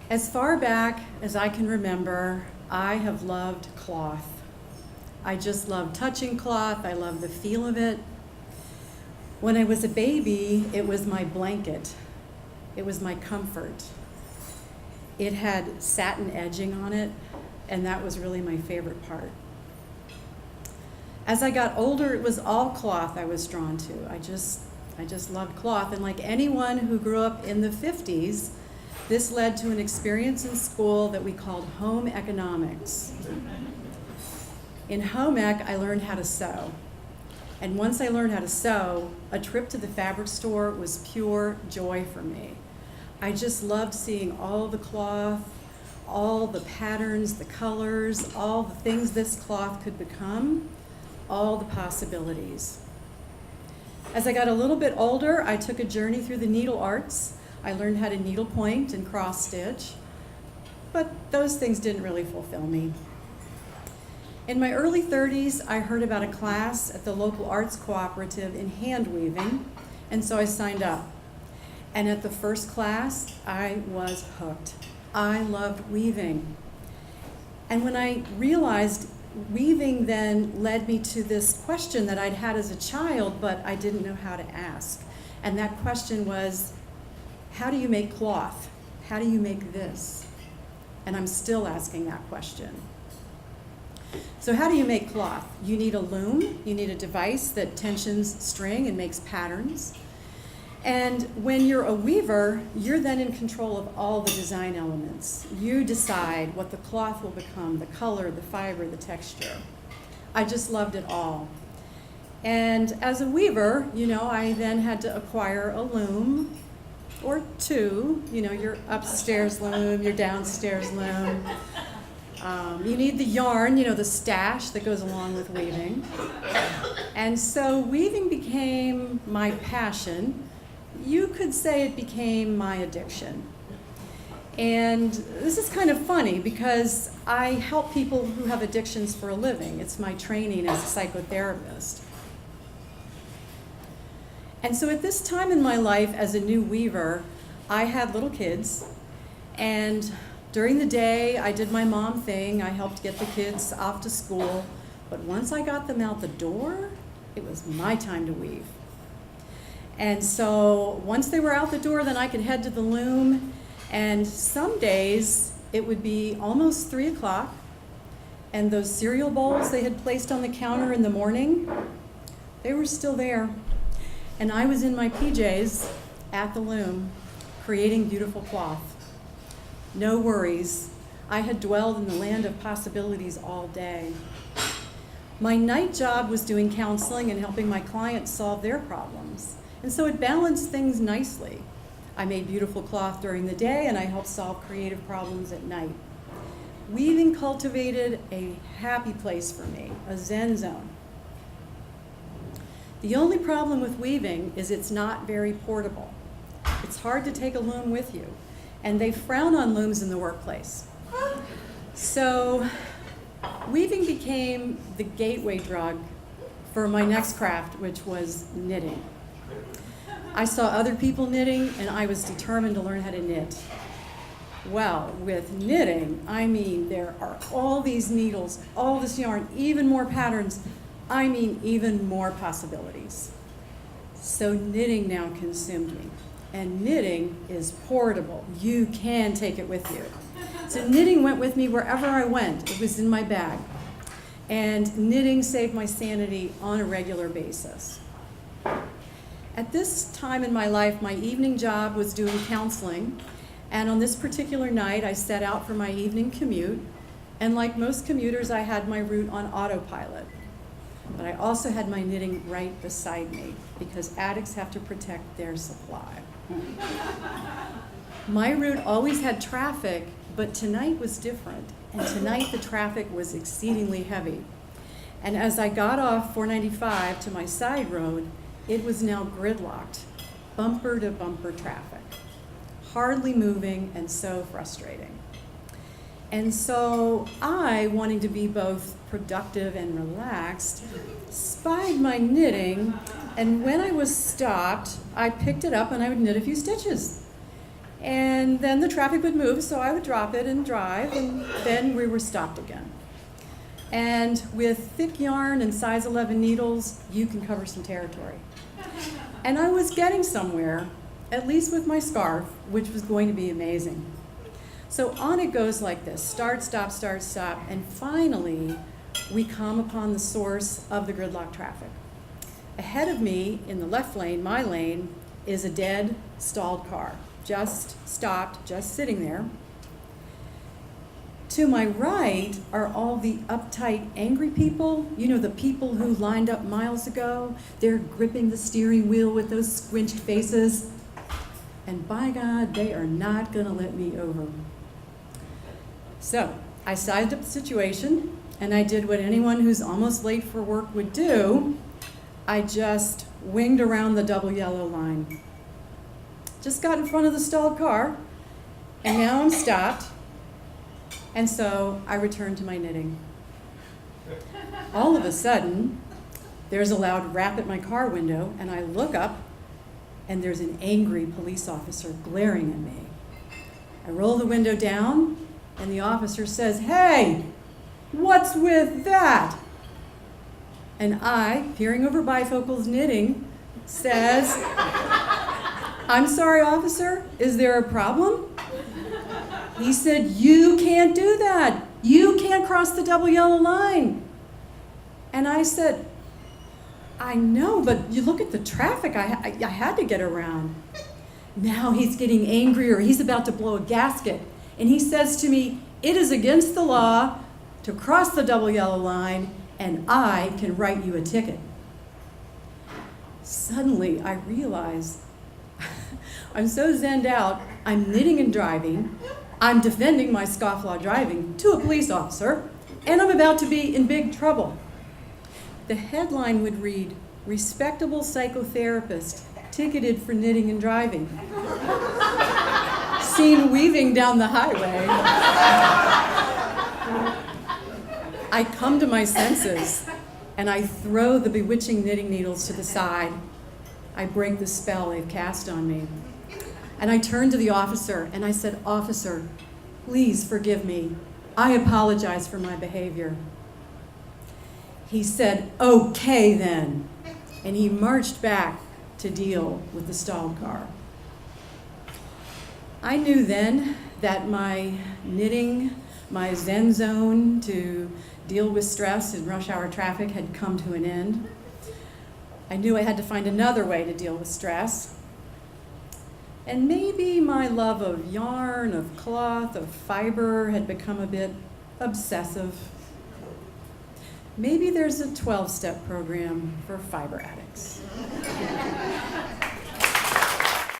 As far back as I can remember, I have loved cloth. I just love touching cloth. I love the feel of it. When I was a baby, it was my blanket. It was my comfort. It had satin edging on it, and that was really my favorite part. As I got older, it was all cloth I was drawn to. I just loved cloth, and like anyone who grew up in the 50s, this led to an experience in school that we called home economics. In home ec, I learned how to sew. And once I learned how to sew, a trip to the fabric store was pure joy for me. I just loved seeing all the cloth, all the patterns, the colors, all the things this cloth could become, all the possibilities. As I got a little bit older, I took a journey through the needle arts. I learned how to needlepoint and cross stitch, but those things didn't really fulfill me. In my early 30s, I heard about a class at the local arts cooperative in hand weaving, and so I signed up. And at the first class, I was hooked. I loved weaving. And when I realized weaving then led me to this question that I'd had as a child, but I didn't know how to ask. And that question was, how do you make cloth? How do you make this? And I'm still asking that question. So how do you make cloth? You need a loom. You need a device that tensions string and makes patterns. And when you're a weaver, you're then in control of all the design elements. You decide what the cloth will become, the color, the fiber, the texture. I just loved it all. And as a weaver, I then had to acquire a loom or two, your upstairs loom, your downstairs loom. You need the yarn, the stash that goes along with weaving. And so weaving became my passion. You could say it became my addiction. And this is kind of funny because I help people who have addictions for a living. It's my training as a psychotherapist. And so at this time in my life as a new weaver, I had little kids, and during the day I did my mom thing. I helped get the kids off to school, but once I got them out the door, it was my time to weave. And so once they were out the door, then I could head to the loom, and some days it would be almost 3 o'clock, and those cereal bowls they had placed on the counter in the morning, they were still there. And I was in my PJs at the loom, creating beautiful cloth. No worries. I had dwelled in the land of possibilities all day. My night job was doing counseling and helping my clients solve their problems. And so it balanced things nicely. I made beautiful cloth during the day, and I helped solve creative problems at night. Weaving cultivated a happy place for me, a Zen zone. The only problem with weaving is it's not very portable. It's hard to take a loom with you, and they frown on looms in the workplace. So weaving became the gateway drug for my next craft, which was knitting. I saw other people knitting, and I was determined to learn how to knit. Well, with knitting, I mean, there are all these needles, all this yarn, even more patterns. I mean, even more possibilities. So knitting now consumed me. And knitting is portable. You can take it with you. So knitting went with me wherever I went. It was in my bag. And knitting saved my sanity on a regular basis. At this time in my life, my evening job was doing counseling. And on this particular night, I set out for my evening commute. And like most commuters, I had my route on autopilot. But I also had my knitting right beside me because addicts have to protect their supply. My route always had traffic, but tonight was different. And tonight the traffic was exceedingly heavy. And as I got off 495 to my side road, it was now gridlocked, bumper to bumper traffic, hardly moving and so frustrating. And so I, wanting to be both productive and relaxed, spied my knitting, and when I was stopped, I picked it up and I would knit a few stitches. And then the traffic would move, so I would drop it and drive, and then we were stopped again. And with thick yarn and size 11 needles, you can cover some territory. And I was getting somewhere, at least with my scarf, which was going to be amazing. So on it goes like this: start, stop, and finally we come upon the source of the gridlock traffic. Ahead of me, in the left lane, my lane, is a dead, stalled car. Just stopped, just sitting there. To my right are all the uptight, angry people. You know, the people who lined up miles ago. They're gripping the steering wheel with those squinched faces. And by God, they are not gonna let me over. So I sized up the situation, and I did what anyone who's almost late for work would do. I just winged around the double yellow line. Just got in front of the stalled car, and now I'm stopped. And so I returned to my knitting. All of a sudden, there's a loud rap at my car window, and I look up, and there's an angry police officer glaring at me. I roll the window down, and the officer says, "Hey, what's with that?" And I, peering over bifocals knitting, says, "I'm sorry, officer, is there a problem?" He said, "You can't do that. You can't cross the double yellow line." And I said, "I know, but you look at the traffic. I had to get around." Now he's getting angrier. He's about to blow a gasket. And he says to me, "It is against the law to cross the double yellow line, and I can write you a ticket." Suddenly, I realize I'm so zenned out, I'm knitting and driving, I'm defending my scofflaw driving to a police officer, and I'm about to be in big trouble. The headline would read, "Respectable psychotherapist ticketed for knitting and driving." Seen weaving down the highway. I come to my senses, and I throw the bewitching knitting needles to the side. I break the spell they've cast on me. And I turned to the officer, and I said, "Officer, please forgive me. I apologize for my behavior." He said, "Okay then," and he marched back to deal with the stalled car. I knew then that my knitting, my zen zone to deal with stress in rush hour traffic had come to an end. I knew I had to find another way to deal with stress. And maybe my love of yarn, of cloth, of fiber had become a bit obsessive. Maybe there's a 12-step program for fiber addicts.